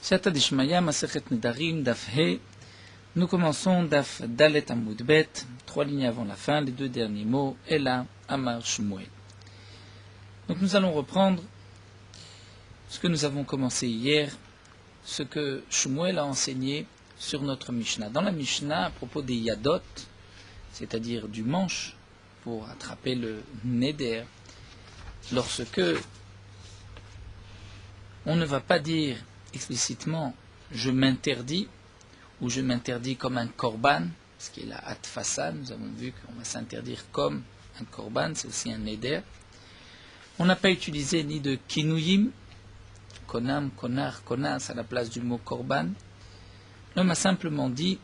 Siyata Dishmaya, Masechet Nedarim, Daf He. Nous commençons Daf Dalet Amud Bet, 3 lignes avant la fin, les 2 derniers mots, Ela, Amar, Shmuel. Donc nous allons reprendre ce que nous avons commencé hier, ce que Shmuel a enseigné sur notre Mishnah. Dans la Mishnah, à propos des Yadot, c'est-à-dire du manche, pour attraper le Neder, lorsque on ne va pas dire explicitement « je m'interdis » ou « je m'interdis comme un korban », ce qui est la atfasa, nous avons vu qu'on va s'interdire comme un korban, c'est aussi un neder. On n'a pas utilisé ni de kinuyim, konam, konar, konas à la place du mot korban. L'homme a simplement dit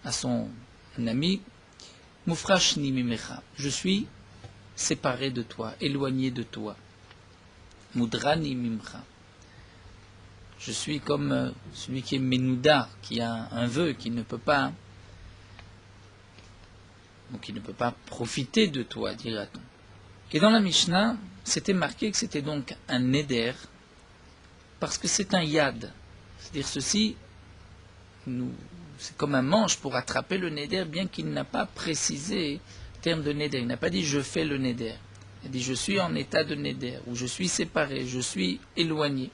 à son ami « Mufrash ni mimecha » je suis séparé de toi, éloigné de toi. « Mudra ni mimcha » je suis comme celui qui est menouda, qui a un vœu, qui ne peut pas profiter de toi, dira-t-on. Et dans la Mishnah, c'était marqué que c'était donc un neder, parce que c'est un yad. C'est-à-dire ceci, c'est comme un manche pour attraper le neder, bien qu'il n'a pas précisé le terme de neder. Il n'a pas dit je fais le neder. Il a dit je suis en état de neder, ou je suis séparé, je suis éloigné.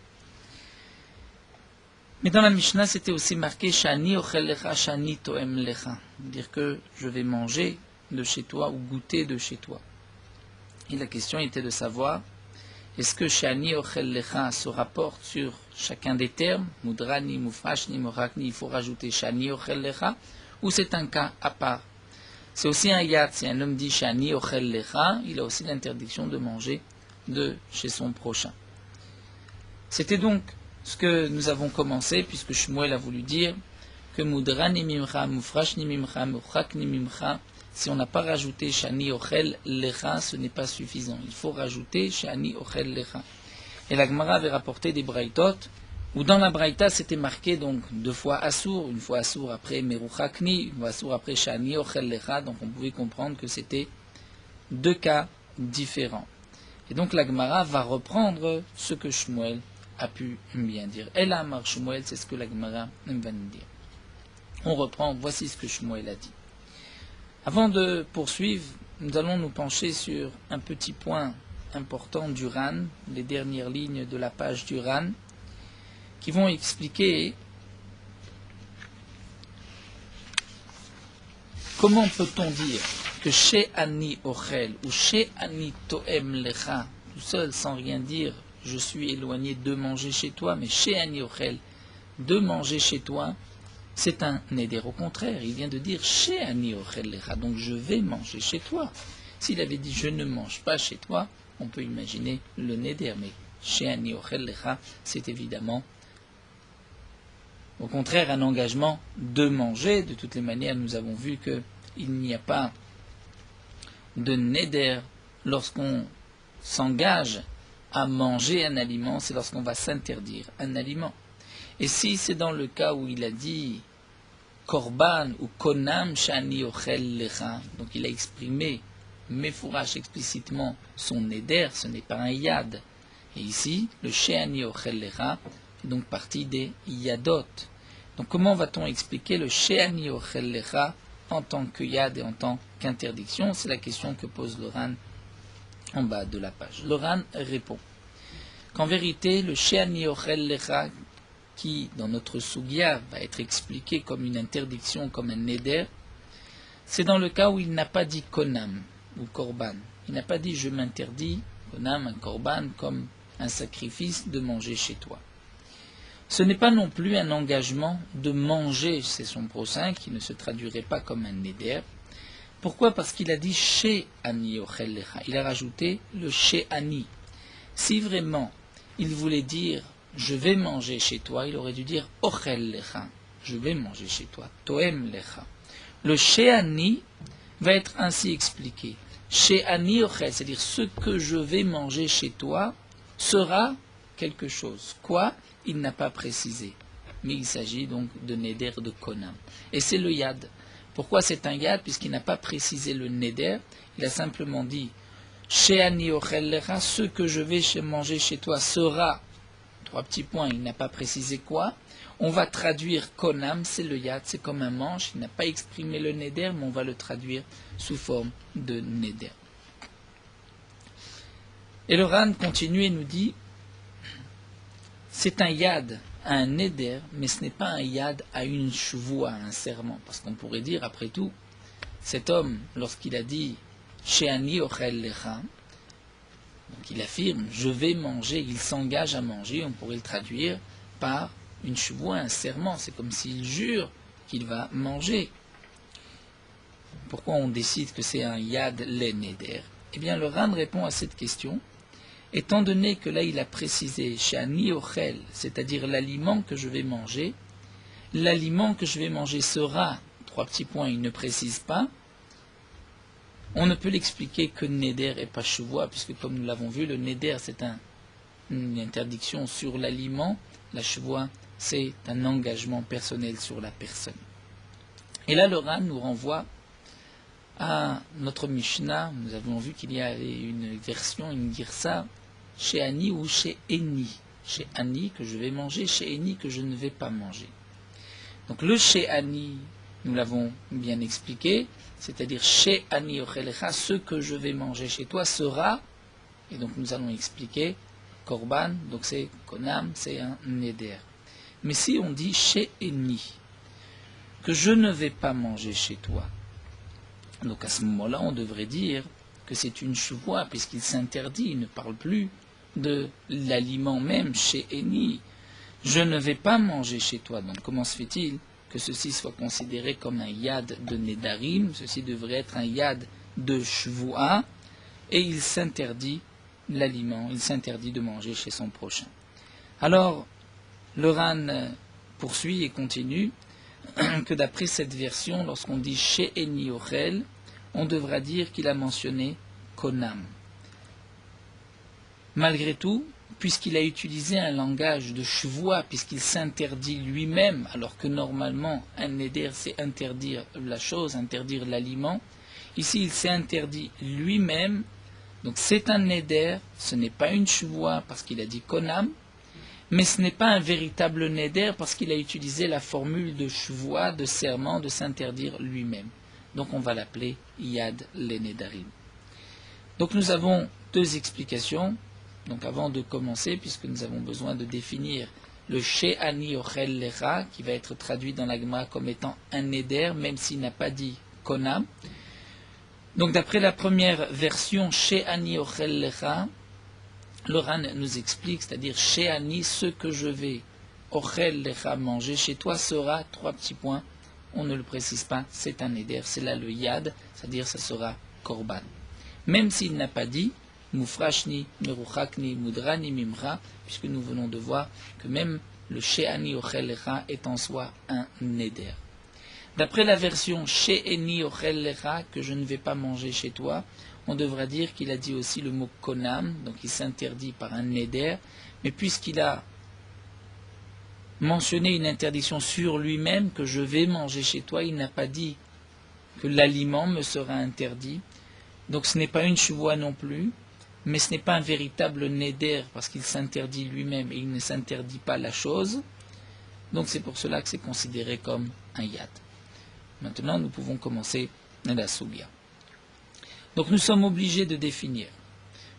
Mais dans la Mishnah, c'était aussi marqué Shani ochel lecha, Shani toem lecha, dire que je vais manger de chez toi ou goûter de chez toi. Et la question était de savoir, est-ce que Shani ochel lecha se rapporte sur chacun des termes, Mudra ni Mufrash ni Morak ni, il faut rajouter Shani ochel lecha, ou c'est un cas à part. C'est aussi un yad, si un homme dit Shani ochel lecha, il a aussi l'interdiction de manger de chez son prochain. C'était donc ce que nous avons commencé, puisque Shmuel a voulu dire que Mudra ni mimcha, Mufrash ni mimcha, Muchak ni mimcha, si on n'a pas rajouté Shani ochel lecha, ce n'est pas suffisant. Il faut rajouter Shani ochel lecha. Et la Gemara avait rapporté des braïtot, où dans la braïta c'était marqué donc 2 fois Assour, une fois Assour après Meruchakni, une fois Assour après Shani ochel lecha, donc on pouvait comprendre que c'était 2 cas différents. Et donc la Gemara va reprendre ce que Shmuel a pu bien dire. Ela Amar Shmuel, c'est ce que la Gemara va nous dire. On reprend, voici ce que Shmuel a dit. Avant de poursuivre, nous allons nous pencher sur un petit point important du Ran, les dernières lignes de la page du Ran, qui vont expliquer comment peut-on dire que chez Ani Ochel ou chez Ani Toem Lecha, tout seul sans rien dire, je suis éloigné de manger chez toi, mais chez Ani Ochel, de manger chez toi, c'est un neder. Au contraire, il vient de dire chez Ani Ochel Lecha, donc je vais manger chez toi. S'il avait dit je ne mange pas chez toi, on peut imaginer le neder, mais chez Ani Ochel Lecha, c'est évidemment au contraire un engagement de manger. De toutes les manières, nous avons vu qu'il n'y a pas de neder lorsqu'on s'engage à manger un aliment, c'est lorsqu'on va s'interdire un aliment. Et si c'est dans le cas où il a dit korban ou konam shani ochel lecha, donc il a exprimé mefourash explicitement son neder, ce n'est pas un yad. Et ici, le shani ochel lecha est donc partie des yadot. Donc comment va-t-on expliquer le shani ochel lecha en tant que yad et en tant qu'interdiction? C'est la question que pose le Ran en bas de la page. Le Ran répond qu'en vérité, le She'ani ochel lecha, qui dans notre Sugya va être expliqué comme une interdiction, comme un neder, c'est dans le cas où il n'a pas dit konam ou korban. Il n'a pas dit je m'interdis, konam, un korban, comme un sacrifice de manger chez toi. Ce n'est pas non plus un engagement de manger chez son prochain, qui ne se traduirait pas comme un neder. Pourquoi? Parce qu'il a dit She'ani ochel lecha. Il a rajouté le She'ani. Si vraiment il voulait dire je vais manger chez toi, il aurait dû dire ochel lecha, je vais manger chez toi, toem lecha. Le she'ani va être ainsi expliqué. She'ani ochel, c'est-à-dire ce que je vais manger chez toi sera quelque chose. Quoi? Il n'a pas précisé. Mais il s'agit donc de neder de konam. Et c'est le yad. Pourquoi c'est un yad? Puisqu'il n'a pas précisé le neder, il a simplement dit She'ani ochel lecha, ce que je vais manger chez toi sera, trois petits points, il n'a pas précisé quoi. On va traduire konam, c'est le yad, c'est comme un manche, il n'a pas exprimé le neder, mais on va le traduire sous forme de neder. Et le Ran continue et nous dit, c'est un yad à un neder, mais ce n'est pas un yad à une shvoua, à un serment. Parce qu'on pourrait dire, après tout, cet homme, lorsqu'il a dit She'ani ochel lecha, donc il affirme, je vais manger, il s'engage à manger, on pourrait le traduire par une shvoua, un serment. C'est comme s'il jure qu'il va manger. Pourquoi on décide que c'est un yad le neder? Eh bien, le Ran répond à cette question. Étant donné que là il a précisé She'ani ochel, c'est-à-dire l'aliment que je vais manger, l'aliment que je vais manger sera, trois petits points, il ne précise pas, on ne peut l'expliquer que neder et pas shvoua, puisque comme nous l'avons vu, le neder c'est une interdiction sur l'aliment, la shvoua c'est un engagement personnel sur la personne. Et là le Ran nous renvoie à notre Mishnah. Nous avons vu qu'il y avait une version, une girsa, chez Ani ou chez Eni. Chez Ani que je vais manger, chez Eni que je ne vais pas manger. Donc le chez Ani, nous l'avons bien expliqué, c'est-à-dire chez Ani ochelecha, ce que je vais manger chez toi sera, et donc nous allons expliquer, korban, donc c'est konam, c'est un neder. Mais si on dit chez Eni, que je ne vais pas manger chez toi, donc à ce moment-là on devrait dire que c'est une shvoua, puisqu'il s'interdit, il ne parle plus de l'aliment même chez Eni. Je ne vais pas manger chez toi. Donc comment se fait-il que ceci soit considéré comme un yad de nedarim? Ceci devrait être un yad de shvoua, et il s'interdit l'aliment, il s'interdit de manger chez son prochain. Alors, le Ran poursuit et continue que d'après cette version, lorsqu'on dit chez Eni ochel, on devra dire qu'il a mentionné konam. Malgré tout, puisqu'il a utilisé un langage de shvoua, puisqu'il s'interdit lui-même, alors que normalement un neder c'est interdire la chose, interdire l'aliment, ici il s'est interdit lui-même, donc c'est un neder, ce n'est pas une shvoua parce qu'il a dit konam, mais ce n'est pas un véritable neder parce qu'il a utilisé la formule de shvoua, de serment, de s'interdire lui-même. Donc on va l'appeler yad le nedarim. Donc nous avons deux explications. Donc avant de commencer, puisque nous avons besoin de définir le She'ani ochel lecha, qui va être traduit dans la Gemara comme étant un neder, même s'il n'a pas dit konam. Donc d'après la première version, She'ani ochel lecha, le Ran nous explique, c'est-à-dire She'ani, ce que je vais ochel lecha manger chez toi sera, trois petits points, on ne le précise pas, c'est un neder, c'est là le yad, c'est-à-dire ça sera korban. Même s'il n'a pas dit Mufrashni, Meruchakni, Mudrani, Mimra, puisque nous venons de voir que même le She'ani ochel lecha est en soi un neder. D'après la version She'eni ochel lecha, que je ne vais pas manger chez toi, on devra dire qu'il a dit aussi le mot konam, donc il s'interdit par un neder, mais puisqu'il a mentionné une interdiction sur lui-même, que je vais manger chez toi, il n'a pas dit que l'aliment me sera interdit, donc ce n'est pas une shvoua non plus, mais ce n'est pas un véritable neder parce qu'il s'interdit lui-même et il ne s'interdit pas la chose. Donc c'est pour cela que c'est considéré comme un yad. Maintenant, nous pouvons commencer la sugya. Donc nous sommes obligés de définir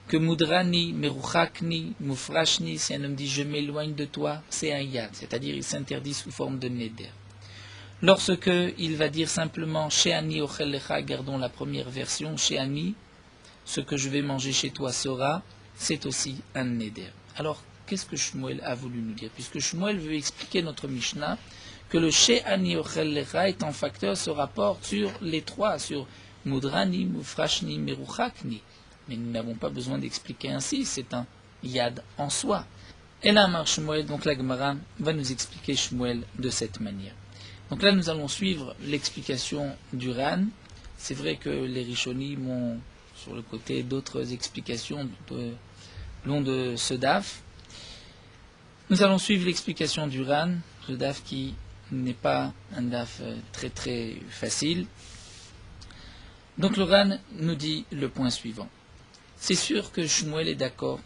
que mudrani, meruchakni, mufrashni, si un homme dit je m'éloigne de toi, c'est un yad, c'est-à-dire il s'interdit sous forme de neder. Lorsque il va dire simplement she'ani ochel lecha, gardons la première version, she'ani, ce que je vais manger chez toi sera, c'est aussi un neder. Alors, qu'est-ce que Shmuel a voulu nous dire? Puisque Shmuel veut expliquer notre Mishnah que le She'ani ochel lecha est en facteur se rapporte sur les trois, sur Mudrani, Mufrashni, Meruchakni. Mais nous n'avons pas besoin d'expliquer ainsi, c'est un yad en soi. Et là, Mar Shmuel, donc la Gemara va nous expliquer Shmuel de cette manière. Donc là, nous allons suivre l'explication du Ran. C'est vrai que les Rishonim ont sur le côté d'autres explications le long de ce daf. Nous allons suivre l'explication du Ran, ce daf qui n'est pas un daf très très facile. Donc le Ran nous dit le point suivant. C'est sûr que Shmuel est d'accord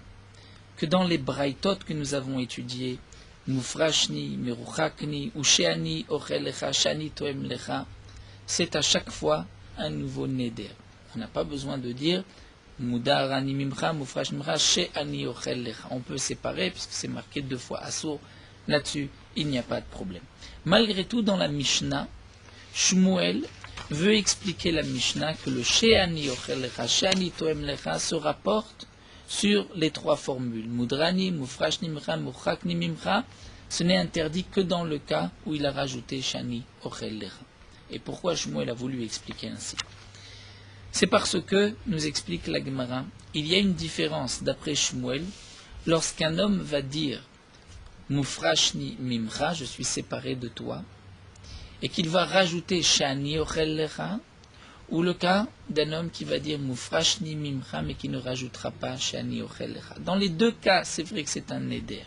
que dans les braïtot que nous avons étudiés, Mufrashni, Meruchakni, ou Sheani, Ochel Lecha, Shani Toem Lecha, c'est à chaque fois un nouveau neder. On n'a pas besoin de dire Mudar Ani Mimcha, Mufrash Mimcha, Sheani Ochel Lecha. On peut séparer puisque c'est marqué 2 fois Assour. Là-dessus, il n'y a pas de problème. Malgré tout, dans la Mishnah, Shmuel veut expliquer la Mishnah que le Sheani Ochel Lecha, Sheani Toem Lecha se rapporte sur les 3 formules. Mudrani, Mufrashni Mimcha, Muchakni Mimcha, ce n'est interdit que dans le cas où il a rajouté Shani Ochel Lecha. Et pourquoi Shmuel a voulu expliquer ainsi? C'est parce que, nous explique la Gemara, il y a une différence d'après Shmuel lorsqu'un homme va dire Mufrashni Mimcha, je suis séparé de toi, et qu'il va rajouter Shani Ochel Lecha, ou le cas d'un homme qui va dire Mufrashni Mimcha, mais qui ne rajoutera pas Shani Ochel Lecha. Dans les 2 cas, c'est vrai que c'est un neder,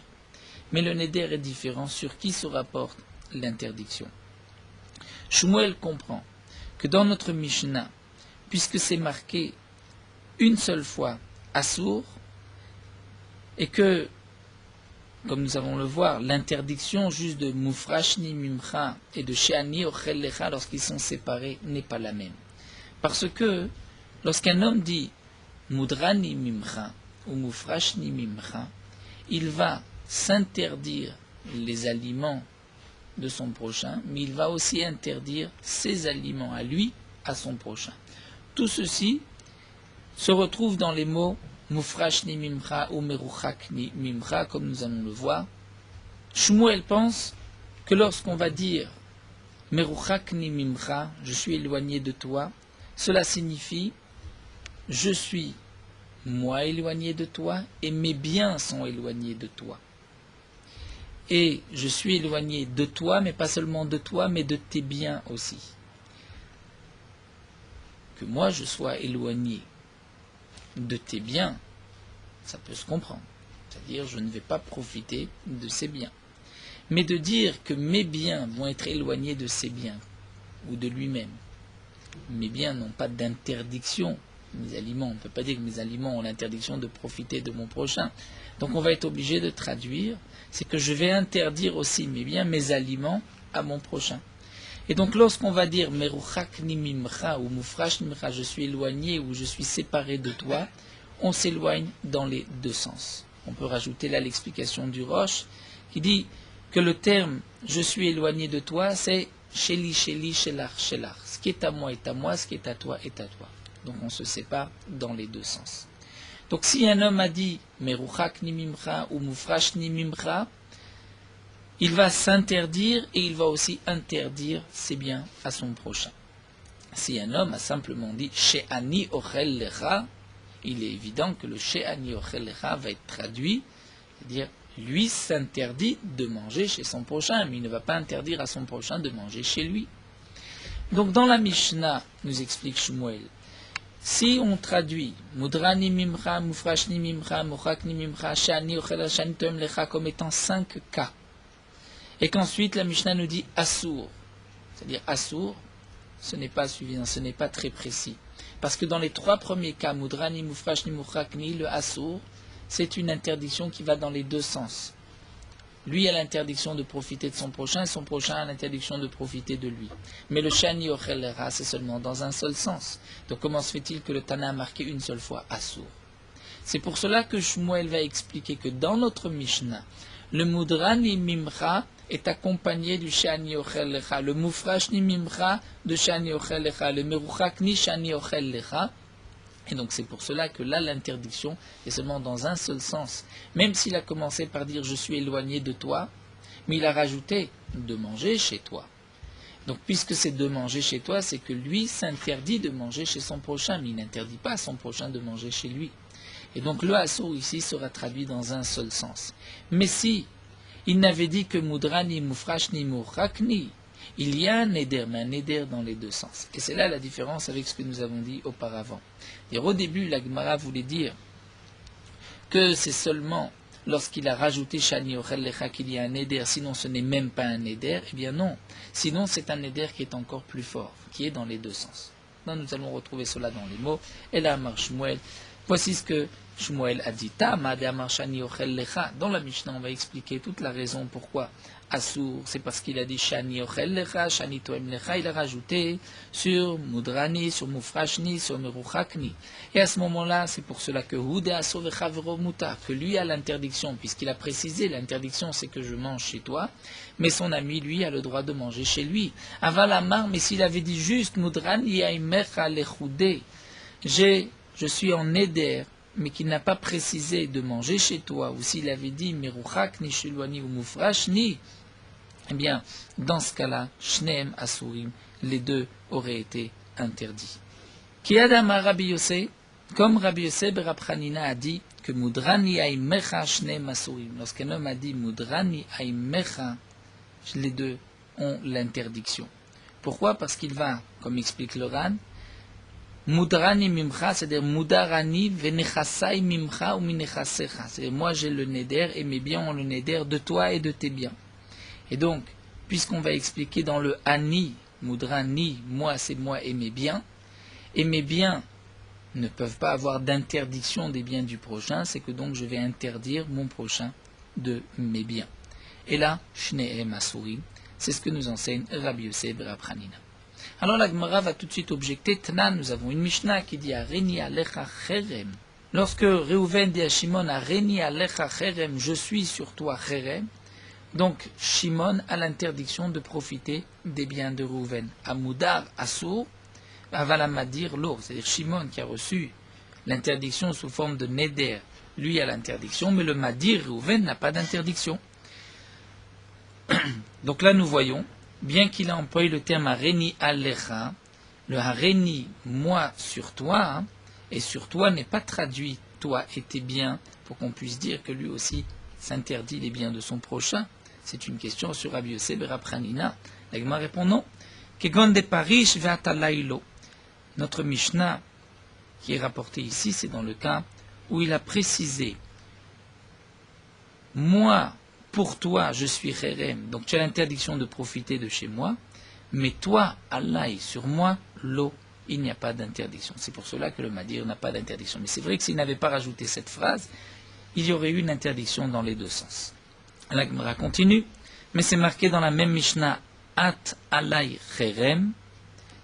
mais le neder est différent sur qui se rapporte l'interdiction. Shmuel comprend que dans notre Mishnah, puisque c'est marqué une seule fois Assour, et que, comme nous allons le voir, l'interdiction juste de Mufrashni Mimcha et de Sheani Ochel Lecha lorsqu'ils sont séparés n'est pas la même. Parce que lorsqu'un homme dit Mudrani Mimcha ou Mufrashni Mimcha, il va s'interdire les aliments de son prochain, mais il va aussi interdire ses aliments à lui, à son prochain. Tout ceci se retrouve dans les mots Mufrashni Mimcha ou Meruchakni Mimcha, comme nous allons le voir. Shmuel pense que lorsqu'on va dire Meruchakni Mimcha, je suis éloigné de toi, cela signifie je suis moi éloigné de toi et mes biens sont éloignés de toi. Et je suis éloigné de toi, mais pas seulement de toi, mais de tes biens aussi. Que moi je sois éloigné de tes biens, ça peut se comprendre. C'est-à-dire, je ne vais pas profiter de ces biens. Mais de dire que mes biens vont être éloignés de ses biens, ou de lui-même, mes biens n'ont pas d'interdiction. Mes aliments, on ne peut pas dire que mes aliments ont l'interdiction de profiter de mon prochain. Donc on va être obligé de traduire, c'est que je vais interdire aussi mes biens, mes aliments, à mon prochain. Et donc lorsqu'on va dire Meruchakni Mimcha ou Mufrashni Mimcha, je suis éloigné ou je suis séparé de toi, on s'éloigne dans les 2 sens. On peut rajouter là l'explication du Roche qui dit que le terme je suis éloigné de toi, c'est Sheli, Sheli, Shelach, Shelach. Ce qui est à moi est à moi, ce qui est à toi est à toi. Donc on se sépare dans les 2 sens. Donc si un homme a dit Meruchakni Mimcha ou Mufrashni Mimcha, il va s'interdire et il va aussi interdire ses biens à son prochain. Si un homme a simplement dit She'ani Ochel Lecha, il est évident que le She'ani Ochel Lecha va être traduit, c'est-à-dire lui s'interdit de manger chez son prochain, mais il ne va pas interdire à son prochain de manger chez lui. Donc dans la Mishnah, nous explique Shmuel, si on traduit Mudrani Mimcha, Mufrashni Mimcha, Muchakni Mimcha, She'ani Ochel Shani Toem Lecha comme étant 5 cas, et qu'ensuite la Mishnah nous dit Assour, c'est-à-dire Assour, ce n'est pas suffisant, ce n'est pas très précis. Parce que dans les 3 premiers cas, Mudrani, Mufrashni, Muchakni, le Assour, c'est une interdiction qui va dans les 2 sens. Lui a l'interdiction de profiter de son prochain, et son prochain a l'interdiction de profiter de lui. Mais le Shani Ochel Lecha, c'est seulement dans un seul sens. Donc comment se fait-il que le Tana a marqué une seule fois Assour? C'est pour cela que Shmuel va expliquer que dans notre Mishnah, le Mudrani Mimcha est accompagné du Shani Ochel Lecha, le Mufrashni Mimcha de Shani Ochel Lecha, le Meruchakni Shani Ochel Lecha. Et donc c'est pour cela que là l'interdiction est seulement dans un seul sens. Même s'il a commencé par dire je suis éloigné de toi, mais il a rajouté de manger chez toi. Donc puisque c'est de manger chez toi, c'est que lui s'interdit de manger chez son prochain, mais il n'interdit pas à son prochain de manger chez lui. Et donc le Assour ici sera traduit dans un seul sens. Mais si il n'avait dit que Mudrani, Mufrashni, Muchakni, il y a un neder, mais un neder dans les 2 sens. Et c'est là la différence avec ce que nous avons dit auparavant. Et au début, la Gemara voulait dire que c'est seulement lorsqu'il a rajouté Shani Ochel Lecha qu'il y a un neder, sinon ce n'est même pas un neder. Eh bien non, sinon c'est un neder qui est encore plus fort, qui est dans les 2 sens. Donc nous allons retrouver cela dans les mots. Et là, Shmuel, voici ce que Shmuel a dit Tama de Amar Shani Ochel Lecha. Dans la Mishnah, on va expliquer toute la raison pourquoi Assour, c'est parce qu'il a dit Shani Ochel Lecha, Shani Toem Lecha, il a rajouté sur Mudrani, sur Mufrashni, sur Meruchakni. Et à ce moment-là, c'est pour cela que Hude Assour Vechavro Muta, que lui a l'interdiction, puisqu'il a précisé l'interdiction, c'est que je mange chez toi, mais son ami, lui, a le droit de manger chez lui. Aval Amar, mais s'il avait dit juste Mudrani Aimecha Lechude, je suis en Neder, mais qu'il n'a pas précisé de manger chez toi, ou s'il avait dit Meruchakni, Sheluani ou Mufrashni, eh bien, dans ce cas-là, Shneem Asurim, les deux auraient été interdits. Kiadama Rabbi Yosef, comme Rabbi Yosef Berapranina a dit que Mudrani Aimecha Shneem Asurim. Lorsqu'un homme a dit Mudrani Aimecha, les deux ont l'interdiction. Pourquoi? Parce qu'il va, comme explique le Ran, Mudrani Mimcha, c'est-à-dire Mudarani Venechasai Mimcha ou Minechasecha. C'est-à-dire moi j'ai le neder et mes biens ont le neder de toi et de tes biens. Et donc, puisqu'on va expliquer dans le Ani, Mudrani, moi c'est moi et mes biens ne peuvent pas avoir d'interdiction des biens du prochain, c'est que donc je vais interdire mon prochain de mes biens. Et là, Shneem Asurim, c'est ce que nous enseigne Rabbi Yosef Berapranina. Alors la Gemara va tout de suite objecter, Tana, nous avons une Mishnah qui dit Areni Alecha Cherem. Lorsque Reuven dit à Shimon Areni Alecha Cherem, je suis sur toi Cherem, donc Shimon a l'interdiction de profiter des biens de Reuven. Amoudar Assour, Avalamadir Lo, c'est-à-dire Shimon qui a reçu l'interdiction sous forme de Neder, lui a l'interdiction, mais le Madir Reuven n'a pas d'interdiction. Donc là nous voyons, bien qu'il a employé le terme Areni Alecha, le Areni, moi sur toi, et sur toi n'est pas traduit toi et tes biens, pour qu'on puisse dire que lui aussi s'interdit les biens de son prochain. C'est une question sur Rabbi Yosef Berapranina. La Gemara répond non. Kegon de Parish ve'atalailo. Notre Mishnah, qui est rapporté ici, c'est dans le cas où il a précisé moi, pour toi, je suis Cherem, donc tu as l'interdiction de profiter de chez moi, mais toi, Allah, sur moi, l'eau, il n'y a pas d'interdiction. C'est pour cela que le Madir n'a pas d'interdiction. Mais c'est vrai que s'il n'avait pas rajouté cette phrase, il y aurait eu une interdiction dans les deux sens. La Gemara continue, mais c'est marqué dans la même Mishnah, At alay Cherem,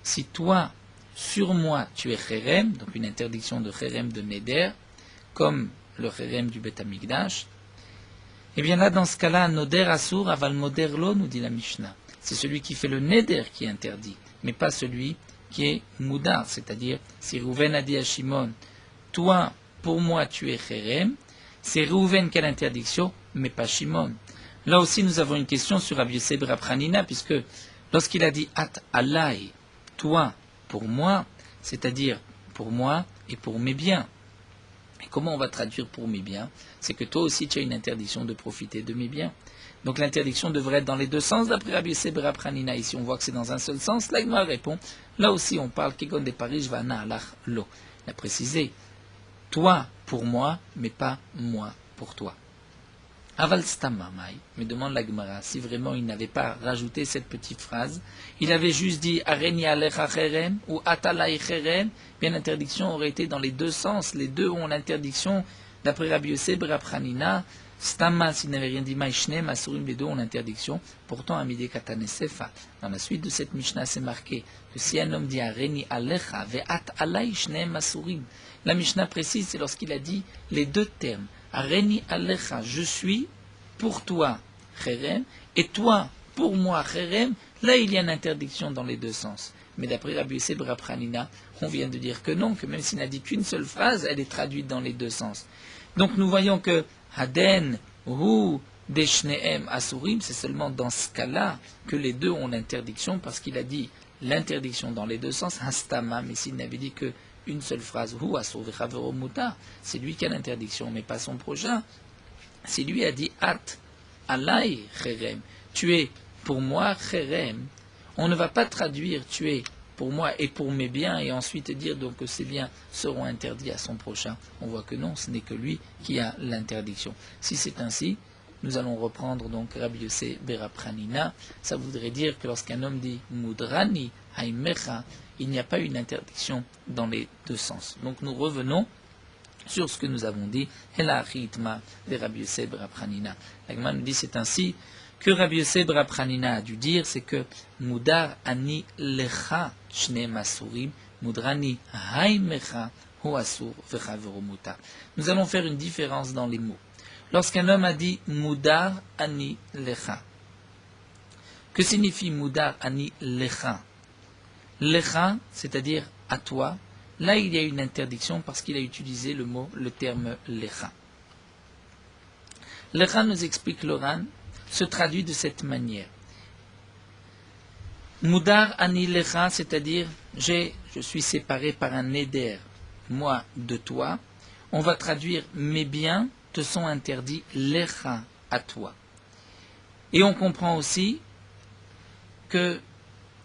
si toi, sur moi, tu es Cherem, donc une interdiction de Cherem de Neder, comme le Cherem du Bet Hamikdash, et bien là, dans ce cas-là, Noder Asur, Aval Moderlo, nous dit la Mishnah. C'est celui qui fait le Neder qui est interdit, mais pas celui qui est Moudar, c'est-à-dire, si Reuven a dit à Shimon, toi, pour moi, tu es Cherem, c'est Reuven qui a l'interdiction, mais pas Shimon. Là aussi, nous avons une question sur Rabbi Yosef Berapranina, puisque lorsqu'il a dit At Alai, toi, pour moi, c'est-à-dire pour moi et pour mes biens. Et comment on va traduire pour mes biens? C'est que toi aussi tu as une interdiction de profiter de mes biens. Donc l'interdiction devrait être dans les deux sens, d'après Rabbi Yosef Berapranina. Ici on voit que c'est dans un seul sens. Là il me répond, là aussi on parle Kegon de Paris, Vana Alach Lo. Il a précisé, toi pour moi, mais pas moi pour toi. Aval Stamamai, me demande la Gemara, si vraiment il n'avait pas rajouté cette petite phrase, il avait juste dit Areni Alecha Cherem ou Atalai Cherem, bien l'interdiction aurait été dans les deux sens, les deux ont l'interdiction, d'après Rabbi Yosef Berapranina, Stama, s'il n'avait rien dit, Maïshnem, Asurim, les deux ont l'interdiction, pourtant Amide Katanesefa. Dans la suite de cette Mishnah, c'est marqué que si un homme dit Areni Alecha, Ve'at Alai Shnem Asurim, la Mishnah précise, c'est lorsqu'il a dit les deux termes. Areni Alecha, je suis pour toi, Cherem, et toi, pour moi, Cherem, là il y a une interdiction dans les deux sens. Mais d'après Rabbi Yosef Berapranina, on vient de dire que non, que même s'il n'a dit qu'une seule phrase, elle est traduite dans les deux sens. Donc nous voyons que Haden, Hu, Deshneem, Asurim, c'est seulement dans ce cas-là que les deux ont l'interdiction, parce qu'il a dit l'interdiction dans les deux sens, Hastama, mais s'il n'avait dit que une seule phrase, Hu Asur Vechavero Muta, c'est lui qui a l'interdiction, mais pas son prochain. Si lui a dit At Alai Cherem, tu es pour moi Cherem, on ne va pas traduire tu es pour moi et pour mes biens et ensuite dire donc que ces biens seront interdits à son prochain. On voit que non, ce n'est que lui qui a l'interdiction. Si c'est ainsi, nous allons reprendre donc Rabbi Yosef Berapranina. Ça voudrait dire que lorsqu'un homme dit Mudrani Haimecha, il n'y a pas une interdiction dans les deux sens. Donc nous revenons sur ce que nous avons dit, Hela Achitma de Rabbi Yosef Rab Hanina. La Gemara nous dit c'est ainsi que Rabbi Yosef Rab Hanina a dû dire, c'est que Mudar ani lecha shne masurim, mudrani haimecha hu asur vechavero mutar. Nous allons faire une différence dans les mots. Lorsqu'un homme a dit Mudar ani lecha, que signifie Mudar ani lecha? Lecha, c'est-à-dire à toi. Là, il y a une interdiction parce qu'il a utilisé le terme lecha. Lecha, nous explique l'Oran, se traduit de cette manière. Mudar ani lecha, c'est-à-dire je suis séparé par un éder, moi de toi. On va traduire mes biens te sont interdits lecha à toi. Et on comprend aussi que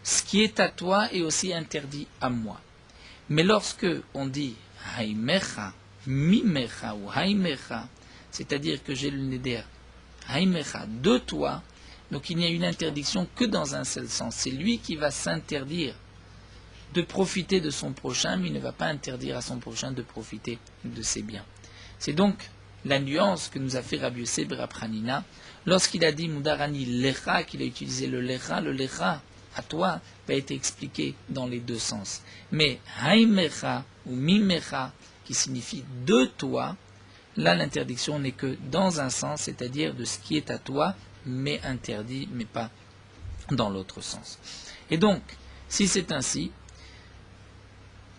ce qui est à toi est aussi interdit à moi. Mais lorsque on dit haimecha, mimecha ou haimecha, c'est-à-dire que j'ai le neder haimecha de toi, donc il n'y a une interdiction que dans un seul sens. C'est lui qui va s'interdire de profiter de son prochain, mais il ne va pas interdire à son prochain de profiter de ses biens. C'est donc la nuance que nous a fait Rabbi Yosef Rab Hanina lorsqu'il a dit Mudarani lecha, qu'il a utilisé le lecha à toi va être expliqué dans les deux sens. Mais haimecha ou mimecha, qui signifie de toi, là l'interdiction n'est que dans un sens, c'est-à-dire de ce qui est à toi, mais interdit, mais pas dans l'autre sens. Et donc, si c'est ainsi,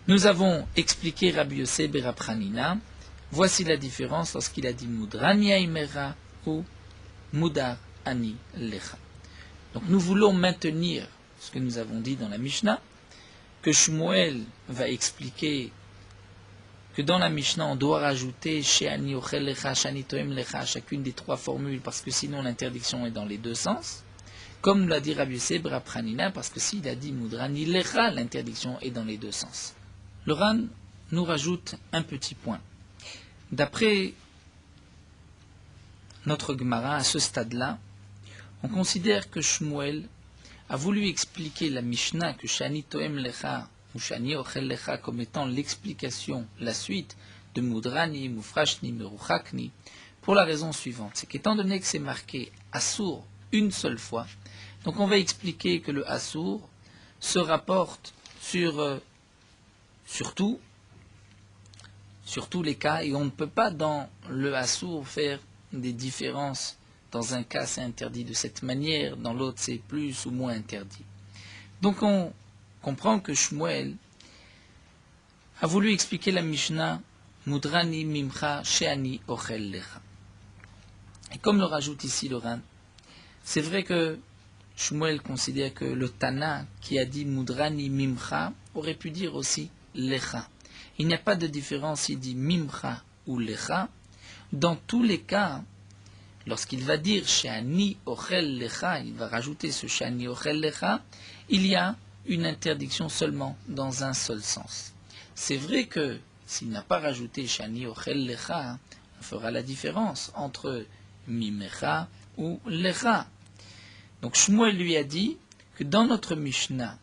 nous avons expliqué Rabbi Yosef Rab Hanina. Voici la différence lorsqu'il a dit Mudrani haimecha ou Mudar ani lecha. Donc nous voulons maintenir ce que nous avons dit dans la Mishnah, que Shmuel va expliquer que dans la Mishnah on doit rajouter She'ani ochel lecha, She'ani toem lecha à chacune des trois formules, parce que sinon l'interdiction est dans les deux sens, comme l'a dit Rabbi Yosef Rab Hanina, parce que s'il a dit Mudrani lecha, l'interdiction est dans les deux sens. Le Ran nous rajoute un petit point. D'après notre Gemara, à ce stade-là, on considère que Shmuel a voulu expliquer la Mishnah que Shani Toem Lecha ou Shani Ochel Lecha comme étant l'explication, la suite de Mudrani, Mufrashni, Meruchakni, pour la raison suivante. C'est qu'étant donné que c'est marqué Assour une seule fois, donc on va expliquer que le Assour se rapporte sur tous les cas, et on ne peut pas dans le Assour faire des différences. Dans un cas, c'est interdit de cette manière, dans l'autre, c'est plus ou moins interdit. Donc on comprend que Shmuel a voulu expliquer la Mishnah Mudrani mimcha she'ani ochel lecha. Et comme le rajoute ici le Ran, c'est vrai que Shmuel considère que le Tana qui a dit Mudrani mimcha aurait pu dire aussi lecha. Il n'y a pas de différence s'il dit mimcha ou lecha. Dans tous les cas, lorsqu'il va dire She'ani ochel lecha, il va rajouter ce She'ani ochel lecha, il y a une interdiction seulement dans un seul sens. C'est vrai que s'il n'a pas rajouté She'ani ochel lecha, on fera la différence entre mimecha ou lecha. Donc Shmuel lui a dit que dans notre Mishnah,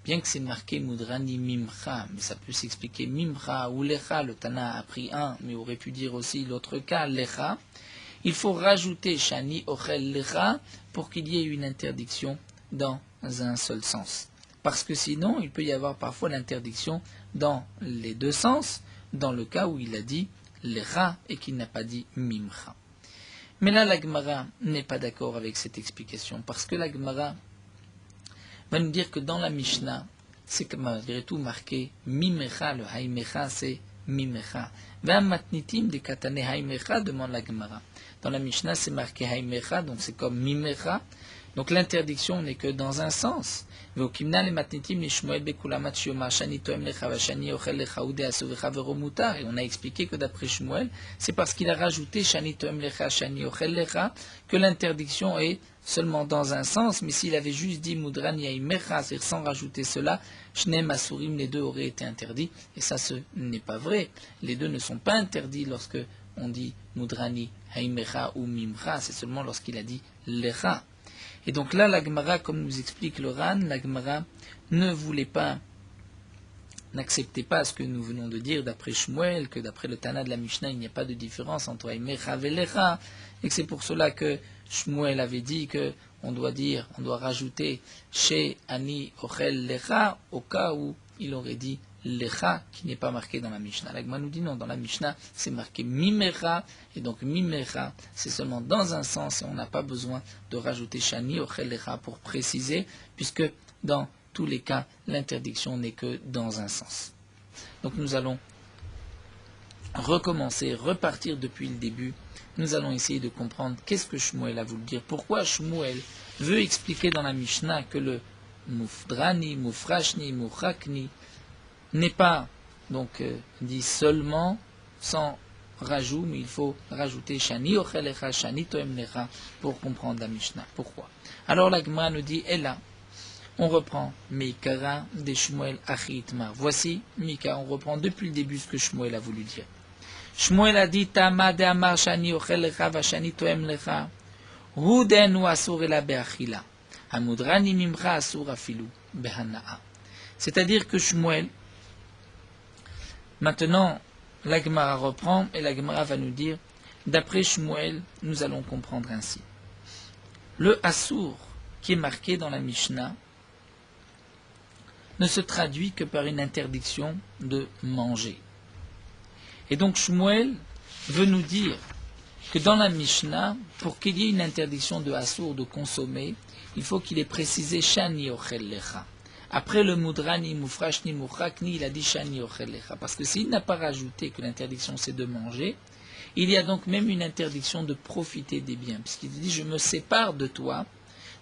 bien que c'est marqué Mudrani mimcha, mais ça peut s'expliquer mimcha ou lecha, le Tana a pris un, mais aurait pu dire aussi l'autre cas, lecha, il faut rajouter Shani ochel lecha pour qu'il y ait une interdiction dans un seul sens. Parce que sinon, il peut y avoir parfois l'interdiction dans les deux sens, dans le cas où il a dit lecha et qu'il n'a pas dit mimcha. Mais là, la Gemara n'est pas d'accord avec cette explication, parce que la Gemara va nous dire que dans la Mishnah, c'est malgré tout marqué mimecha, le haimecha, c'est mimecha. Va matnitim de katane haimecha, demande la Gemara. Dans la Mishnah, c'est marqué haimecha, donc c'est comme mimecha. Donc l'interdiction n'est que dans un sens. Et on a expliqué que d'après Shmuel, c'est parce qu'il a rajouté Shani Toem Lecha, Shani Ochel Lecha, que l'interdiction est seulement dans un sens, mais s'il avait juste dit Mudrani Haimecha, c'est-à-dire sans rajouter cela, Shne Masurim, les deux auraient été interdits, et ça ce n'est pas vrai. Les deux ne sont pas interdits lorsque on dit Mudrani Haimecha ou Mimcha, c'est seulement lorsqu'il a dit Lecha. Et donc là, la Gemara, comme nous explique le Ran, la Gemara ne voulait pas n'acceptez pas ce que nous venons de dire d'après Shmuel, que d'après le Tana de la Mishnah, il n'y a pas de différence entre Aimecha et Lecha, et que c'est pour cela que Shmuel avait dit que on doit rajouter chez Ani Ochel Lecha au cas où il aurait dit Lecha qui n'est pas marqué dans la Mishnah. L'Agma nous dit non, dans la Mishnah c'est marqué Mimecha, et donc Mimecha c'est seulement dans un sens et on n'a pas besoin de rajouter Shani Ochel Lecha pour préciser, puisque dans tous les cas l'interdiction n'est que dans un sens. Donc nous allons recommencer, repartir depuis le début. Nous allons essayer de comprendre qu'est-ce que Shmuel a voulu dire. Pourquoi Shmuel veut expliquer dans la Mishnah que le Mufdrani, Mufrashni, Mufrakni n'est pas donc dit seulement sans rajout, mais il faut rajouter Shani Ochelecha, Shani Toemlecha pour comprendre la Mishnah. Pourquoi? Alors la Gemara nous dit, et là, on reprend Meikara de Shmuel Achitmar. Voici Mika, on reprend depuis le début ce que Shmuel a voulu dire. Shmuel a dit Tama de Amar Shani Ochelecha va Shani Toemlecha. Huden ou Asur ela beachila. Hamudrani mimcha Asur afilu behanaa. C'est-à-dire que Shmuel, maintenant, la Gemara reprend et la Gemara va nous dire, d'après Shmuel, nous allons comprendre ainsi. Le Asur qui est marqué dans la Mishnah ne se traduit que par une interdiction de manger. Et donc Shmuel veut nous dire que dans la Mishnah, pour qu'il y ait une interdiction de Asur de consommer, il faut qu'il ait précisé Shani Ochel Lecha. Après le Mudrani, Mufrashni, Mufrakni, il a dit Shani Ochel Lecha. Parce que s'il n'a pas rajouté que l'interdiction c'est de manger, il y a donc même une interdiction de profiter des biens. Puisqu'il dit je me sépare de toi.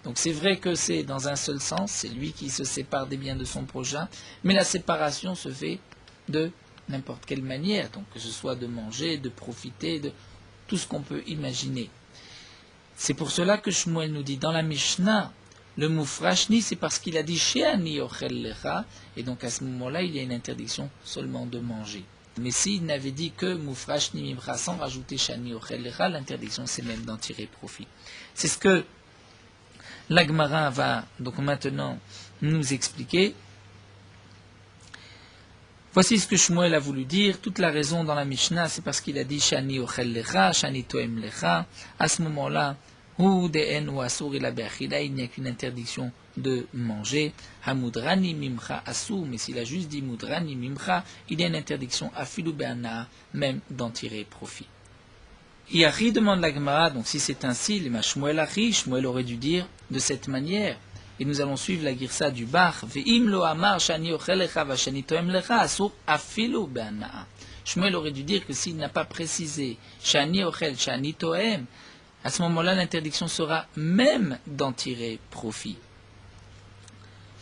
Donc c'est vrai que c'est dans un seul sens, c'est lui qui se sépare des biens de son prochain, mais la séparation se fait de n'importe quelle manière, donc que ce soit de manger, de profiter, de tout ce qu'on peut imaginer. C'est pour cela que Shmuel nous dit dans la Mishnah, le Mufrashni, c'est parce qu'il a dit Sheani Ochel Lecha, et donc à ce moment-là, il y a une interdiction seulement de manger. Mais s'il n'avait dit que Mufrashni Mimcha sans rajouter Shani Ochel Lecha, l'interdiction c'est même d'en tirer profit. C'est ce que la Gemara va donc maintenant nous expliquer. Voici ce que Shmuel a voulu dire. Toute la raison dans la Mishnah, c'est parce qu'il a dit Shani Ochel Lecha, Shani Toem Lecha. À ce moment-là, Hu de'en ou Asur ela beachila, il n'y a qu'une interdiction de manger. Hamudrani Mimcha Asur, mais s'il a juste dit Mudrani Mimcha, il y a une interdiction afilu be'ana, même d'en tirer profit. Yahri demande la Gemara, donc si c'est ainsi, les Shmuel Achi, Shmuel aurait dû dire de cette manière. Et nous allons suivre la girsa du Bach. Ve'im lo amar shani ochel lecha va shani toem lecha asur afilu be'anaa. Shmuel aurait dû dire que s'il n'a pas précisé shani ochel, shani toem, à ce moment-là l'interdiction sera même d'en tirer profit.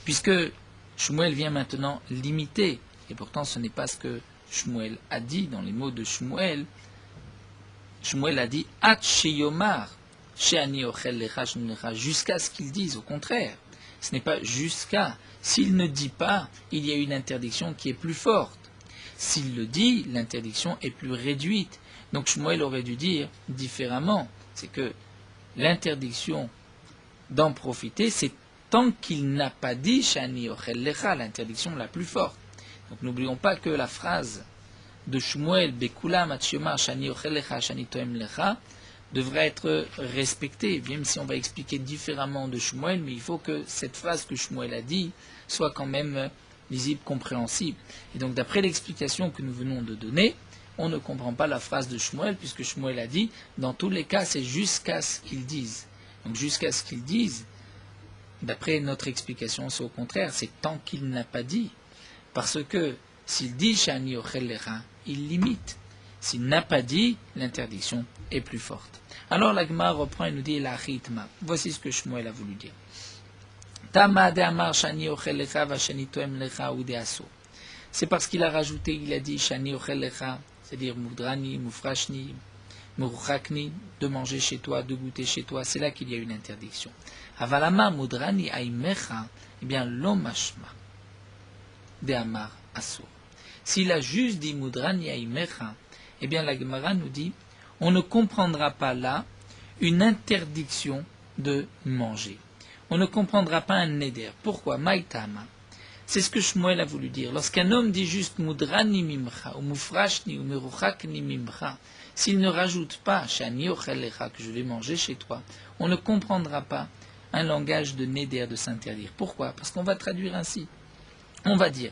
Puisque Shmuel vient maintenant limiter, et pourtant ce n'est pas ce que Shmuel a dit dans les mots de Shmuel. Shmuel a dit At sheyomar shani ochel lecha shani lecha, jusqu'à ce qu'il dise, au contraire. Ce n'est pas jusqu'à. S'il ne dit pas, il y a une interdiction qui est plus forte. S'il le dit, l'interdiction est plus réduite. Donc Shmuel aurait dû dire différemment. C'est que l'interdiction d'en profiter, c'est tant qu'il n'a pas dit Shani Ochel Lecha, l'interdiction la plus forte. Donc n'oublions pas que la phrase de Shmuel Bekula Matshema Shani Ochel Lecha, Shani Toem Lecha devrait être respectée, même si on va expliquer différemment de Shmuel, mais il faut que cette phrase que Shmuel a dit soit quand même lisible, compréhensible. Et donc d'après l'explication que nous venons de donner, on ne comprend pas la phrase de Shmuel, puisque Shmuel a dit, dans tous les cas, c'est jusqu'à ce qu'ils disent. Donc jusqu'à ce qu'ils disent, d'après notre explication, c'est au contraire, c'est tant qu'il n'a pas dit. Parce que s'il dit Shani Ochel Lecha, il limite. S'il n'a pas dit, l'interdiction est plus forte. Alors la Gemara reprend et nous dit la Chitma. Voici ce que Shmuel a voulu dire. Tama de Amar Shani Ochel Lecha va Shani Toem Lecha ou de Asur. C'est parce qu'il a rajouté, il a dit Shani Ochel Lecha, c'est-à-dire Mudrani, Mufrashni, Murchakni, de manger chez toi, de goûter chez toi. C'est là qu'il y a une interdiction. Avalama Mudrani Aimecha, eh bien l'omashma de Amar Asur. S'il a juste dit Mudrani Aimecha, eh bien la Gemara nous dit on ne comprendra pas là une interdiction de manger. On ne comprendra pas un neder. Pourquoi Maïtama C'est ce que Shmuel a voulu dire. Lorsqu'un homme dit juste Mudrani mimcha, ou Mufrashni, ou Meruchakni mimcha, s'il ne rajoute pas Shani ochel lecha, que je vais manger chez toi, on ne comprendra pas un langage de Neder, de s'interdire. Pourquoi? Parce qu'on va traduire ainsi. On va dire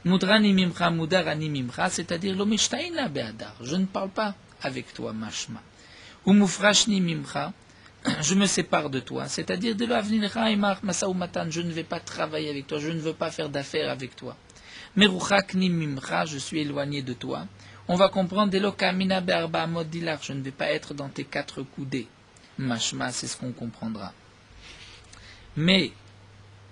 Mudrani mimcha, Mudarani mimcha, c'est-à-dire Lomishtaina be'adar. Je ne parle pas avec toi, mashma. Ou Mufrashni mimcha, je me sépare de toi, c'est-à-dire de l'avenir, je ne vais pas travailler avec toi, je ne veux pas faire d'affaires avec toi. Meruchakni mimcha, je suis éloigné de toi. On va comprendre, je ne vais pas être dans tes 4 coudées. Mashma, c'est ce qu'on comprendra. Mais,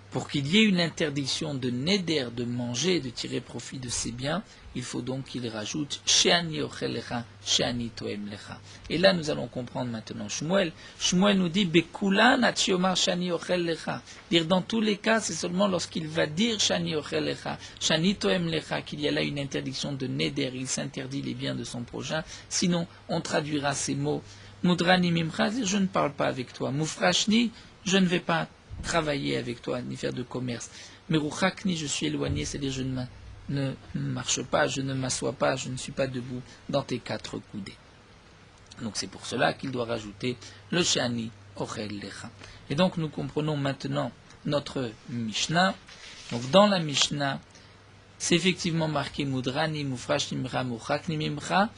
pour qu'il y ait une interdiction de neder, de manger, de tirer profit de ses biens, il faut donc qu'il rajoute She'ani ochel lecha, She'ani toem lecha. Et là, nous allons comprendre maintenant Shmuel. Shmuel nous dit Bekulan atchiomar She'ani ochel lecha. Dire dans tous les cas, c'est seulement lorsqu'il va dire She'ani ochel lecha, She'ani toem lecha, qu'il y a là une interdiction de neder, il s'interdit les biens de son prochain. Sinon, on traduira ces mots Mudrani mimcha, je ne parle pas avec toi. Mufrashni, je ne vais pas travailler avec toi, ni faire de commerce. Meruchakni, je suis éloigné, c'est-à-dire je ne marche pas, je ne m'assois pas, je ne suis pas debout dans tes 4 coudées. Donc c'est pour cela qu'il doit rajouter le Shani ochel lecha. Et donc nous comprenons maintenant notre Mishnah. Donc dans la Mishnah, c'est effectivement marqué Mudrani, Mufrashni mimcha, Muruchakni mimcha.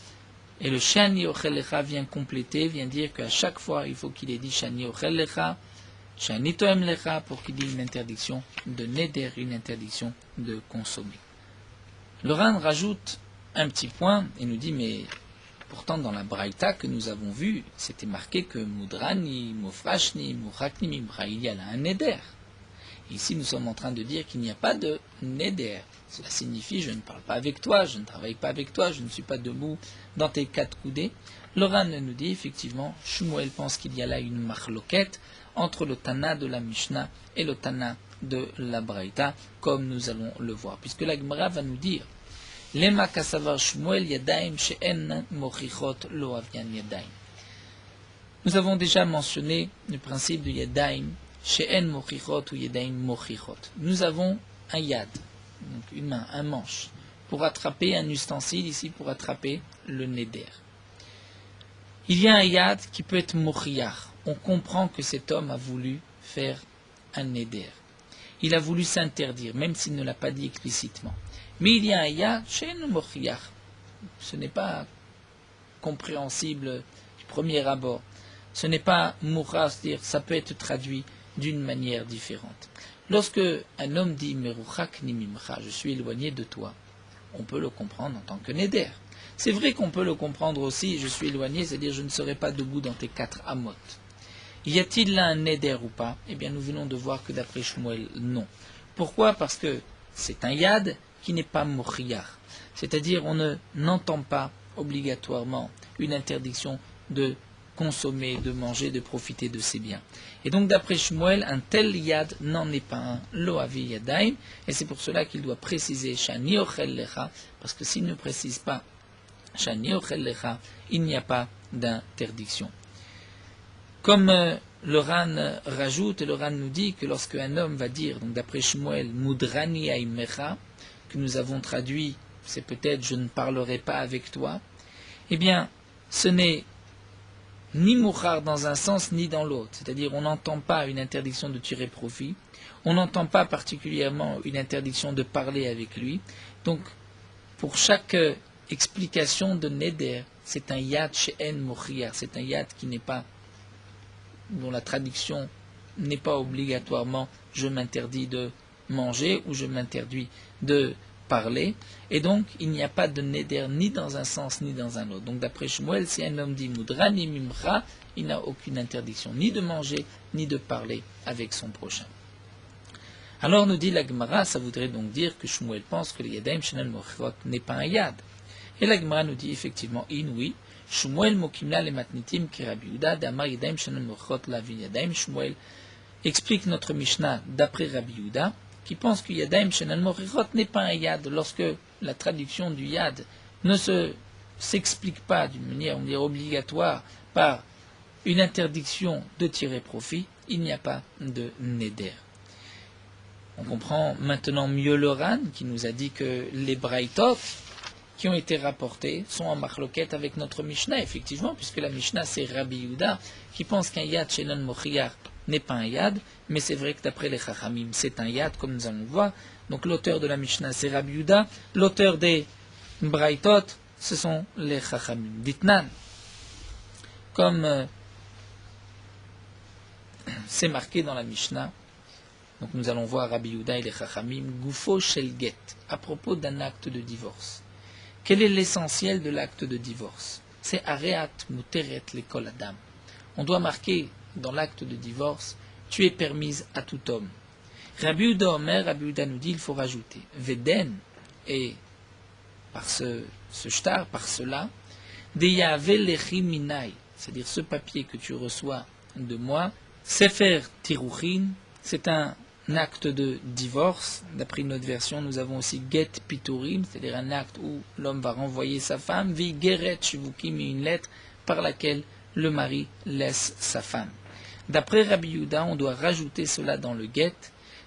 Et le Shani ochel lecha vient compléter, vient dire qu'à chaque fois il faut qu'il ait dit Shani ochel lecha, Shani toem lecha, pour qu'il y ait une interdiction de neder, une interdiction de consommer. Le Ran rajoute un petit point et nous dit, mais pourtant dans la Braïta que nous avons vue, c'était marqué que Mudrani, Mufrashni, Muruchakni mimcha, il y a là un neder. Ici nous sommes en train de dire qu'il n'y a pas de neder. Cela signifie je ne parle pas avec toi, je ne travaille pas avec toi, je ne suis pas debout dans tes 4 coudées. Le Ran nous dit effectivement, Shmuel pense qu'il y a là une marloquette entre le Tana de la Mishnah et le Tana de la Braïta, comme nous allons le voir. Puisque la Gemara va nous dire Lema kasavar Shmuel yadaim she'en mochichot lo avian yadaim. Nous avons déjà mentionné le principe de yadaim she'en mochichot ou yadaim mochichot. Nous avons un yad, donc une main, un manche, pour attraper un ustensile, ici pour attraper le neder. Il y a un yad qui peut être mochiach. On comprend que cet homme a voulu faire un neder. Il a voulu s'interdire, même s'il ne l'a pas dit explicitement. Mais il y a un yad chez nous mochiach. Ce n'est pas compréhensible du premier abord. Ce n'est pas moura, c'est-à-dire ça peut être traduit d'une manière différente. Lorsque un homme dit Meruchakni mimcha, je suis éloigné de toi, on peut le comprendre en tant que neder. C'est vrai qu'on peut le comprendre aussi, je suis éloigné, c'est-à-dire je ne serai pas debout dans tes 4 amot. Y a-t-il là un neder ou pas? Eh bien nous venons de voir que d'après Shmuel, non. Pourquoi? Parce que c'est un yad qui n'est pas mochiach. C'est-à-dire on n'entend pas obligatoirement une interdiction de consommer, de manger, de profiter de ses biens. Et donc d'après Shmuel, un tel yad n'en est pas un, lo avi yadaim, et c'est pour cela qu'il doit préciser Shani ochel lecha, parce que s'il ne précise pas Shani ochel lecha, il n'y a pas d'interdiction. Comme le Ran rajoute, et le Ran nous dit que lorsque un homme va dire, donc d'après Shmuel, Mudrani aimecha, que nous avons traduit, c'est peut-être je ne parlerai pas avec toi, eh bien ce n'est ni mouchar dans un sens ni dans l'autre, c'est-à-dire on n'entend pas une interdiction de tirer profit, on n'entend pas particulièrement une interdiction de parler avec lui, donc pour chaque explication de neder, c'est un yad she'en mochiach, c'est un yad qui n'est pas, dont la traduction n'est pas obligatoirement je m'interdis de manger ou je m'interdis de parler, et donc il n'y a pas de neder ni dans un sens ni dans un autre. Donc d'après Shmuel, si un homme dit Mudrani mimcha, il n'a aucune interdiction ni de manger ni de parler avec son prochain. Alors nous dit la Gemara, ça voudrait donc dire que Shmuel pense que le yadaim shenel mochot n'est pas un yad. Et la Gemara nous dit effectivement, oui, Shmuel mokimla le matnitim ki Rabbi Yehuda d'amar yadaim shenel mochot la vi yadaim. Shmuel explique notre Mishnah d'après Rabbi Yehuda, qui pense que yadaim shenel mochot n'est pas un yad, lorsque la traduction du yad ne s'explique pas d'une manière, on dirait, obligatoire par une interdiction de tirer profit, il n'y a pas de neder. On comprend maintenant mieux le Ran qui nous a dit que les Braïtot qui ont été rapportés sont en marloquette avec notre Mishnah, effectivement, puisque la Mishnah c'est Rabbi Yehuda qui pense qu'un yad shenan mochiach n'est pas un yad, mais c'est vrai que d'après les Chachamim c'est un yad, comme nous allons le voir. Donc l'auteur de la Mishnah c'est Rabbi Yehuda, l'auteur des Braïtot ce sont les Chachamim. Ditnan, comme c'est marqué dans la Mishnah, donc nous allons voir Rabbi Yehuda et les Chachamim, Gufo shel get, à propos d'un acte de divorce. Quel est l'essentiel de l'acte de divorce? C'est Areat Muteret l'école Adam. On doit marquer dans l'acte de divorce, tu es permise à tout homme. Rabbi Yehuda Omer, Rabbi Yehuda nous dit, il faut rajouter Veden, et par ce shtar, par cela, Deyave lechi minai, c'est-à-dire ce papier que tu reçois de moi, Sefer Tiruchin, c'est un acte de divorce. D'après notre version, nous avons aussi Get Piturim, c'est-à-dire un acte où l'homme va renvoyer sa femme, Vi Geret Shivukim, une lettre par laquelle le mari laisse sa femme. D'après Rabbi Yehuda, on doit rajouter cela dans le Get.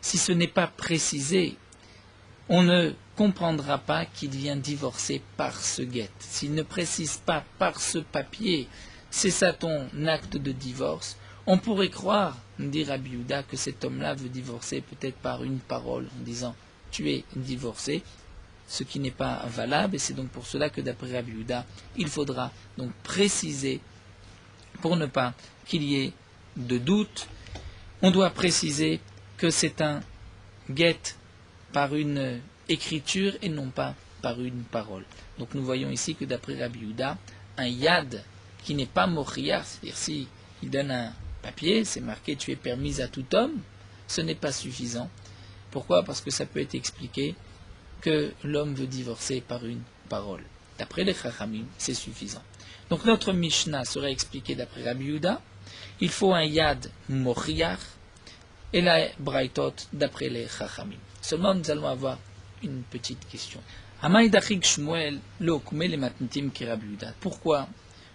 Si ce n'est pas précisé, on ne comprendra pas qu'il vient divorcer par ce Get. S'il ne précise pas par ce papier, c'est ça ton acte de divorce, on pourrait croire, dit Rabbi Yehuda, que cet homme-là veut divorcer peut-être par une parole en disant « tu es divorcé », ce qui n'est pas valable, et c'est donc pour cela que d'après Rabbi Yehuda, il faudra donc préciser, pour ne pas qu'il y ait de doute, on doit préciser que c'est un get par une écriture et non pas par une parole. Donc nous voyons ici que d'après Rabbi Yehuda, un yad qui n'est pas mochiach, c'est-à-dire si il donne un papier, c'est marqué tu es permise à tout homme, ce n'est pas suffisant. Pourquoi? Parce que ça peut être expliqué que l'homme veut divorcer par une parole. D'après les Chachamim, c'est suffisant. Donc notre Mishnah serait expliqué d'après Rabbi Yehuda, il faut un yad mochiach et la Braïtot d'après les Chachamim. Seulement nous allons avoir une petite question. Pourquoi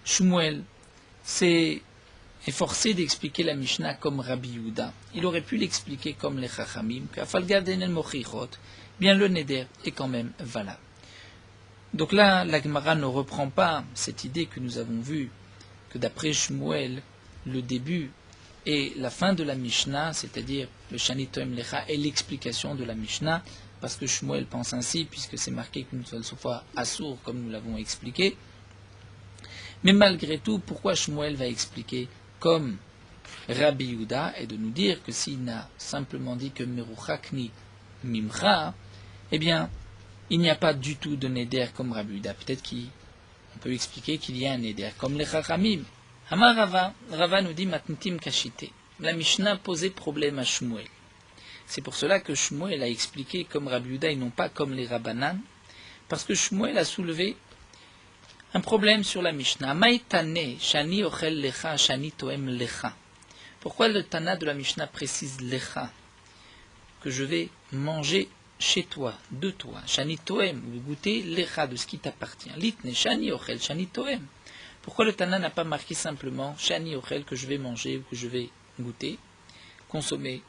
Shmuel est forcé d'expliquer la Mishnah comme Rabbi Yehuda? Il aurait pu l'expliquer comme les Chachamim, bien le Neder est quand même valable. Donc là, la Gemara ne reprend pas cette idée que nous avons vue, que d'après Shmuel, le début et la fin de la Mishnah, c'est-à-dire le Shani Toem Lecha, est l'explication de la Mishnah, parce que Shmuel pense ainsi, puisque c'est marqué qu'une seule fois Assour, comme nous l'avons expliqué. Mais malgré tout, pourquoi Shmuel va expliquer comme Rabbi Yehuda, et de nous dire que s'il n'a simplement dit que Meruchakni Mimcha, eh bien, il n'y a pas du tout de Neder comme Rabbi Yehuda. Peut-être qu'on peut expliquer qu'il y a un Neder comme les Chachamim. Amar Rava, Rava nous dit Matnitim Kashite. La Mishnah posait problème à Shmuel. C'est pour cela que Shmuel a expliqué comme Rabbi Yehuda et non pas comme les Rabbanan, parce que Shmuel a soulevé un problème sur la Mishnah. Maïtane, Shani Ochel Lecha, Shani Toem Lecha. Pourquoi le Tana de la Mishnah précise Lecha? Que je vais manger chez toi, de toi. Shani Toem, ou goûter Lecha, de ce qui t'appartient. Litne, Shani Ochel, Shani Toem. Pourquoi le Tana n'a pas marqué simplement Shani Ochel, que je vais manger ou que je vais goûter, consommer?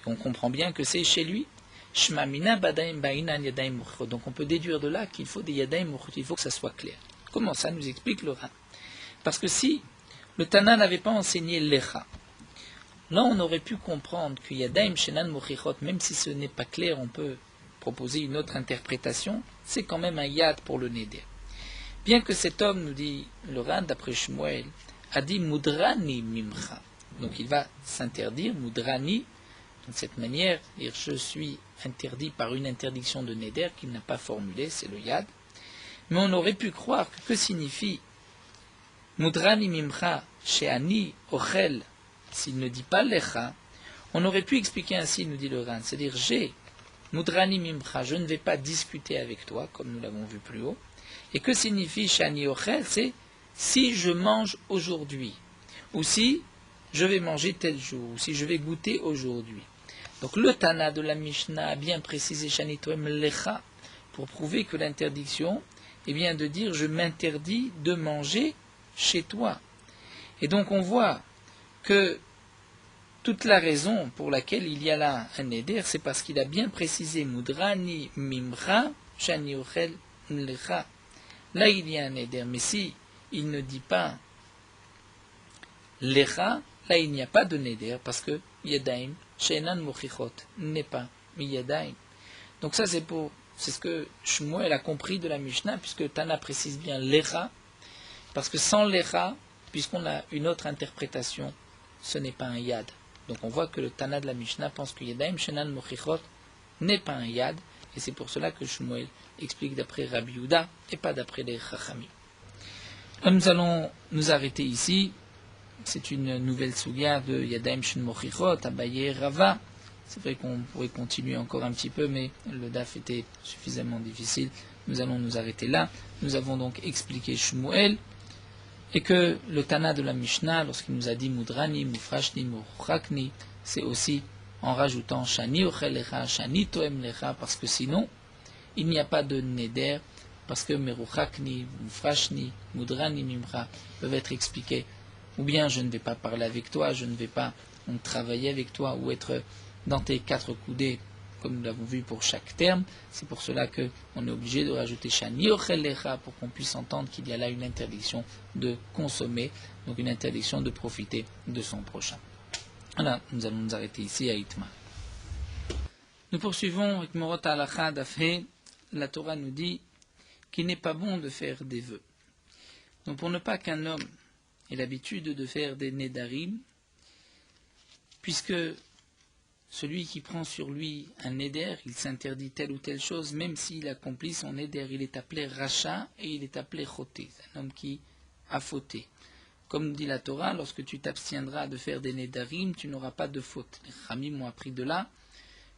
On comprend bien que c'est chez lui. Shma mina badaim ba'inan yadaim muchot. Donc on peut déduire de là qu'il faut des yadaim muchot, il faut que ça soit clair. Comment ça nous explique le Ran? Parce que si le Tana n'avait pas enseigné l'Echa, là on aurait pu comprendre que yadaim shenan muchot, même si ce n'est pas clair, on peut proposer une autre interprétation, c'est quand même un yad pour le neder. Bien que cet homme, nous dit le Ran, d'après Shmuel, a dit mudrani mimcha. Donc il va s'interdire, mudrani, de cette manière, dire je suis interdit par une interdiction de neder qu'il n'a pas formulée, c'est le yad. Mais on aurait pu croire que signifie mudrani mimcha she'ani ochel, s'il ne dit pas lecha, on aurait pu expliquer ainsi, nous dit le Ran, c'est-à-dire j'ai mudrani mimcha, je ne vais pas discuter avec toi, comme nous l'avons vu plus haut. Et que signifie she'ani ochel? C'est si je mange aujourd'hui, ou si je vais manger tel jour, ou si je vais goûter aujourd'hui. Donc le Tana de la Mishnah a bien précisé Shani Toem Lecha pour prouver que l'interdiction est bien de dire je m'interdis de manger chez toi. Et donc on voit que toute la raison pour laquelle il y a là un neder, c'est parce qu'il a bien précisé Mudrani Mimra Shani Ochel Lecha. Là, il y a un neder, mais si il ne dit pas Lecha, là, il n'y a pas de neder, parce que Yadaim, Shenan Mochichot, n'est pas Yadaim. Donc ça, c'est ce que Shmuel a compris de la Mishnah, puisque Tana précise bien Lecha, parce que sans Lecha, puisqu'on a une autre interprétation, ce n'est pas un Yad. Donc on voit que le Tana de la Mishnah pense que Yadaim, Shenan Mochichot n'est pas un Yad, et c'est pour cela que Shmuel explique d'après Rabbi Yehuda et pas d'après les Chachamim. Nous allons nous arrêter ici. C'est une nouvelle souga de Yadaim Shen Mochichot, Abaye Rava. C'est vrai qu'on pourrait continuer encore un petit peu, mais le daf était suffisamment difficile. Nous allons nous arrêter là. Nous avons donc expliqué Shmuel, et que le Tana de la Mishnah, lorsqu'il nous a dit Mudrani, Mufrashni, Muchakni, c'est aussi en rajoutant Shani Ochel Lecha, Shani Toem Lecha, parce que sinon, il n'y a pas de neder, parce que Meruchakni, Mufrashni, Mudrani, Mimra peuvent être expliqués. Ou bien je ne vais pas parler avec toi, je ne vais pas travailler avec toi, ou être dans tes quatre coudées, comme nous l'avons vu pour chaque terme. C'est pour cela qu'on est obligé de rajouter Shani Ochel Lecha pour qu'on puisse entendre qu'il y a là une interdiction de consommer, donc une interdiction de profiter de son prochain. Voilà, nous allons nous arrêter ici à Itma. Nous poursuivons avec Morot Halacha Dafhe. La Torah nous dit qu'il n'est pas bon de faire des vœux. Donc pour ne pas qu'un homme ait l'habitude de faire des Nedarim, puisque celui qui prend sur lui un Neder, il s'interdit telle ou telle chose, même s'il accomplit son Neder, il est appelé Racha et il est appelé Choté, un homme qui a fauté. Comme dit la Torah, lorsque tu t'abstiendras de faire des Nedarim, tu n'auras pas de faute. Les Chamim m'ont appris de là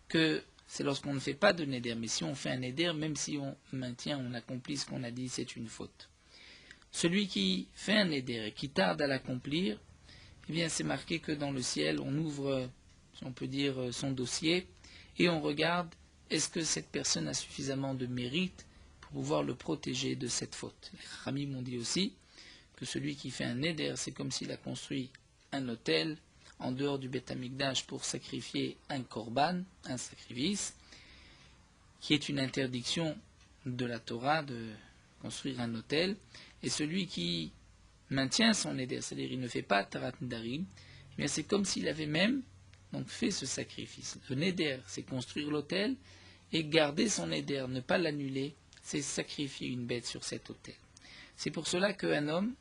que c'est lorsqu'on ne fait pas de Neder. Mais si on fait un Neder, même si on maintient, on accomplit ce qu'on a dit, c'est une faute. Celui qui fait un Neder et qui tarde à l'accomplir, eh bien c'est marqué que dans le ciel, on ouvre, si on peut dire, son dossier et on regarde est-ce que cette personne a suffisamment de mérite pour pouvoir le protéger de cette faute. Les Chamim m'ont dit aussi que celui qui fait un Neder, c'est comme s'il a construit un autel en dehors du Beth Amikdash pour sacrifier un korban, un sacrifice, qui est une interdiction de la Torah de construire un autel, et celui qui maintient son Neder, c'est-à-dire il ne fait pas Tarat Nedarim, eh bien c'est comme s'il avait même donc fait ce sacrifice. Le Neder, c'est construire l'autel, et garder son Neder, ne pas l'annuler, c'est sacrifier une bête sur cet autel. C'est pour cela qu'un homme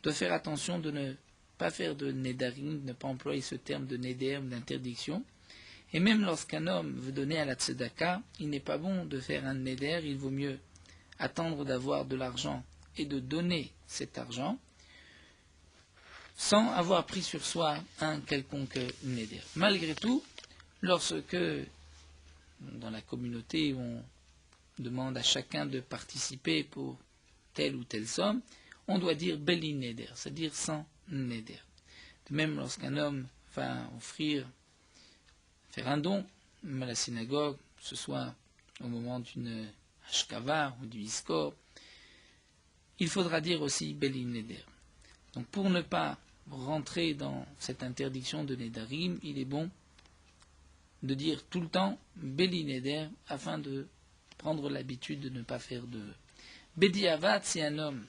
doit faire attention de ne pas faire de Nedarim, de ne pas employer ce terme de Neder ou d'interdiction. Et même lorsqu'un homme veut donner à la Tzedaka, il n'est pas bon de faire un Neder, il vaut mieux attendre d'avoir de l'argent et de donner cet argent sans avoir pris sur soi un quelconque Neder. Malgré tout, lorsque dans la communauté on demande à chacun de participer pour telle ou telle somme, on doit dire Beli Neder, c'est-à-dire sans Neder. De même, lorsqu'un homme va faire un don, même à la synagogue, que ce soit au moment d'une Hashkava ou du Iskor, il faudra dire aussi Beli Neder. Donc pour ne pas rentrer dans cette interdiction de Nedarim, il est bon de dire tout le temps Beli Neder afin de prendre l'habitude de ne pas faire de vœux. Bedi Avad, si un homme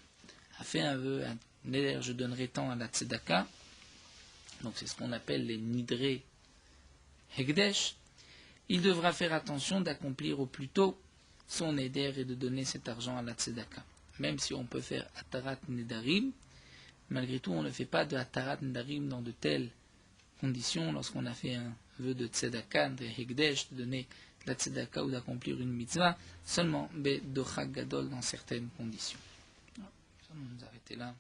a fait un vœu, un Neder, je donnerai tant à la Tzedaka, donc c'est ce qu'on appelle les Nidré Hekdesh, il devra faire attention d'accomplir au plus tôt son Neder et de donner cet argent à la Tzedaka. Même si on peut faire Atarat Nedarim, malgré tout on ne fait pas de Atarat Nedarim dans de telles conditions lorsqu'on a fait un vœu de Tzedaka, de Hekdesh, de donner la Tzedaka ou d'accomplir une mitzvah, seulement Bedochak Gadol dans certaines conditions. Nous allons nous arrêter là.